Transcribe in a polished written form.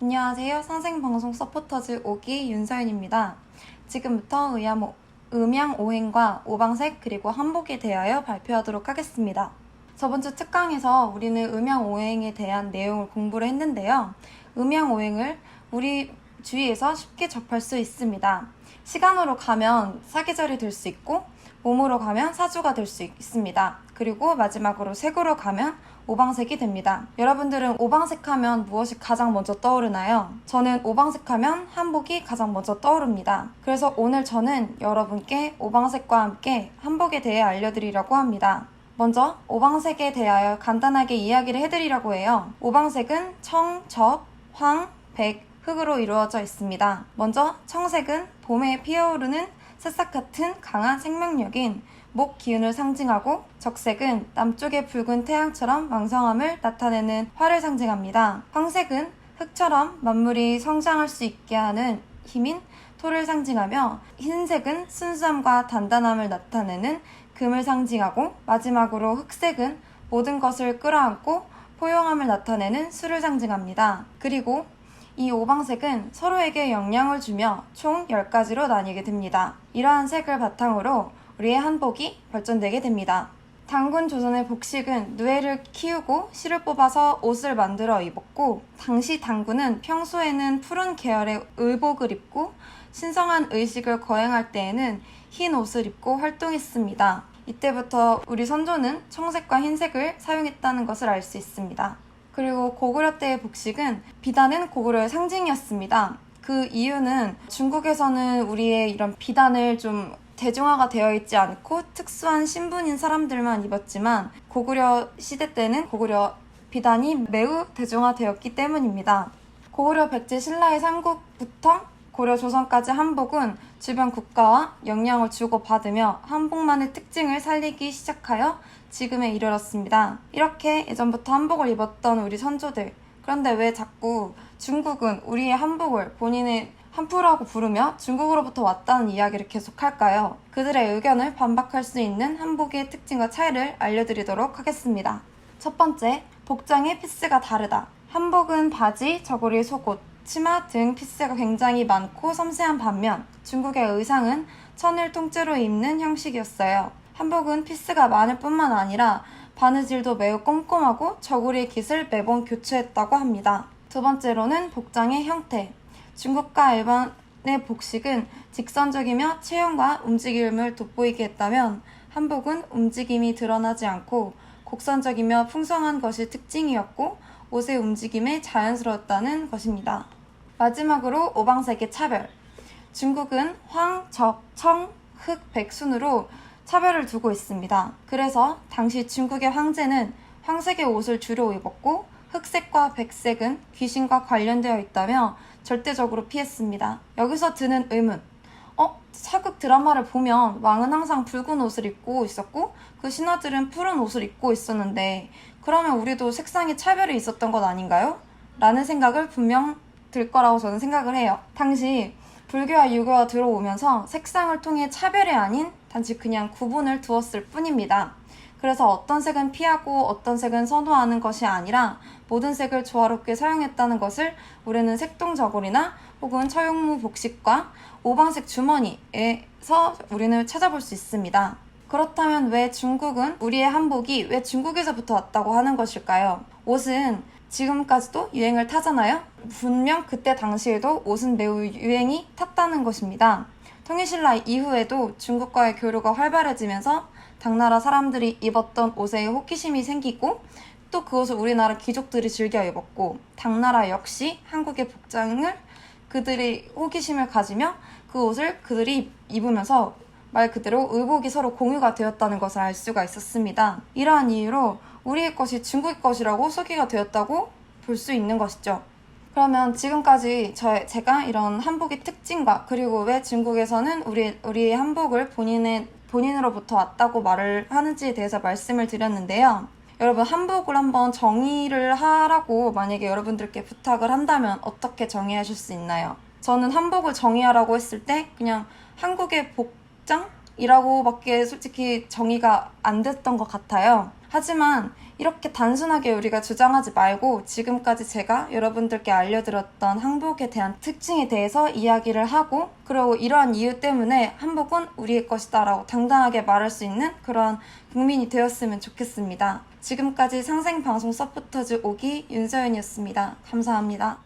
안녕하세요. 상생방송 서포터즈 5기 윤서윤입니다. 지금부터 음양오행과 오방색 그리고 한복에 대하여 발표하도록 하겠습니다. 저번주 특강에서 우리는 음양오행에 대한 내용을 공부를 했는데요. 음양오행을 우리 주위에서 쉽게 접할 수 있습니다. 시간으로 가면 사계절이 될 수 있고 몸으로 가면 사주가 될 수 있습니다. 그리고 마지막으로 색으로 가면 오방색이 됩니다. 여러분들은 오방색 하면 무엇이 가장 먼저 떠오르나요? 저는 오방색 하면 한복이 가장 먼저 떠오릅니다. 그래서 오늘 저는 여러분께 오방색과 함께 한복에 대해 알려드리려고 합니다. 먼저 오방색에 대하여 간단하게 이야기를 해드리려고 해요. 오방색은 청, 적, 황, 백, 흑으로 이루어져 있습니다. 먼저 청색은 봄에 피어오르는 새싹 같은 강한 생명력인 목 기운을 상징하고, 적색은 남쪽의 붉은 태양처럼 왕성함을 나타내는 화를 상징합니다. 황색은 흙처럼 만물이 성장할 수 있게 하는 힘인 토를 상징하며, 흰색은 순수함과 단단함을 나타내는 금을 상징하고, 마지막으로 흑색은 모든 것을 끌어안고 포용함을 나타내는 수를 상징합니다. 그리고 이 오방색은 서로에게 영향을 주며 총 10가지로 나뉘게 됩니다. 이러한 색을 바탕으로 우리의 한복이 발전되게 됩니다. 당군 조선의 복식은 누에를 키우고 실을 뽑아서 옷을 만들어 입었고, 당시 당군은 평소에는 푸른 계열의 의복을 입고 신성한 의식을 거행할 때에는 흰 옷을 입고 활동했습니다. 이때부터 우리 선조는 청색과 흰색을 사용했다는 것을 알 수 있습니다. 그리고 고구려 때의 복식은 비단은 고구려의 상징이었습니다. 그 이유는 중국에서는 우리의 이런 비단을 좀 대중화가 되어 있지 않고 특수한 신분인 사람들만 입었지만, 고구려 시대 때는 고구려 비단이 매우 대중화되었기 때문입니다. 고구려 백제 신라의 삼국부터 고려 조선까지 한복은 주변 국가와 영향을 주고받으며 한복만의 특징을 살리기 시작하여 지금에 이르렀습니다. 이렇게 예전부터 한복을 입었던 우리 선조들, 그런데 왜 자꾸 중국은 우리의 한복을 본인의 한푸라고 부르며 중국으로부터 왔다는 이야기를 계속할까요? 그들의 의견을 반박할 수 있는 한복의 특징과 차이를 알려드리도록 하겠습니다. 첫 번째, 복장의 피스가 다르다. 한복은 바지, 저고리, 속옷, 치마 등 피스가 굉장히 많고 섬세한 반면, 중국의 의상은 천을 통째로 입는 형식이었어요. 한복은 피스가 많을 뿐만 아니라 바느질도 매우 꼼꼼하고 저고리의 깃을 매번 교체했다고 합니다. 두 번째로는 복장의 형태. 중국과 일본의 복식은 직선적이며 체형과 움직임을 돋보이게 했다면, 한복은 움직임이 드러나지 않고 곡선적이며 풍성한 것이 특징이었고 옷의 움직임에 자연스러웠다는 것입니다. 마지막으로 오방색의 차별. 중국은 황, 적, 청, 흑, 백 순으로 차별을 두고 있습니다. 그래서 당시 중국의 황제는 황색의 옷을 주로 입었고, 흑색과 백색은 귀신과 관련되어 있다며 절대적으로 피했습니다. 여기서 드는 의문. 사극 드라마를 보면 왕은 항상 붉은 옷을 입고 있었고 그 신하들은 푸른 옷을 입고 있었는데, 그러면 우리도 색상의 차별이 있었던 것 아닌가요? 라는 생각을 분명 들 거라고 저는 생각을 해요. 당시 불교와 유교가 들어오면서 색상을 통해 차별이 아닌 단지 그냥 구분을 두었을 뿐입니다. 그래서 어떤 색은 피하고 어떤 색은 선호하는 것이 아니라 모든 색을 조화롭게 사용했다는 것을 우리는 색동저고리나 혹은 처용무 복식과 오방색 주머니에서 우리는 찾아볼 수 있습니다. 그렇다면 왜 중국은 우리의 한복이 왜 중국에서부터 왔다고 하는 것일까요? 옷은 지금까지도 유행을 타잖아요? 분명 그때 당시에도 옷은 매우 유행이 탔다는 것입니다. 통일신라 이후에도 중국과의 교류가 활발해지면서 당나라 사람들이 입었던 옷에 호기심이 생기고, 또 그 옷을 우리나라 귀족들이 즐겨 입었고, 당나라 역시 한국의 복장을 그들이 호기심을 가지며 그 옷을 그들이 입으면서 말 그대로 의복이 서로 공유가 되었다는 것을 알 수가 있었습니다. 이러한 이유로 우리의 것이 중국의 것이라고 소개가 되었다고 볼 수 있는 것이죠. 그러면 지금까지 제가 이런 한복의 특징과, 그리고 왜 중국에서는 우리의 한복을 본인으로부터 왔다고 말을 하는지에 대해서 말씀을 드렸는데요. 여러분, 한복을 한번 정의를 하라고 만약에 여러분들께 부탁을 한다면 어떻게 정의하실 수 있나요? 저는 한복을 정의하라고 했을 때 그냥 한국의 복장이라고밖에 솔직히 정의가 안 됐던 것 같아요. 하지만 이렇게 단순하게 우리가 주장하지 말고 지금까지 제가 여러분들께 알려드렸던 한복에 대한 특징에 대해서 이야기를 하고, 그리고 이러한 이유 때문에 한복은 우리의 것이다 라고 당당하게 말할 수 있는 그런 국민이 되었으면 좋겠습니다. 지금까지 상생방송 서포터즈 5기 윤서연이었습니다. 감사합니다.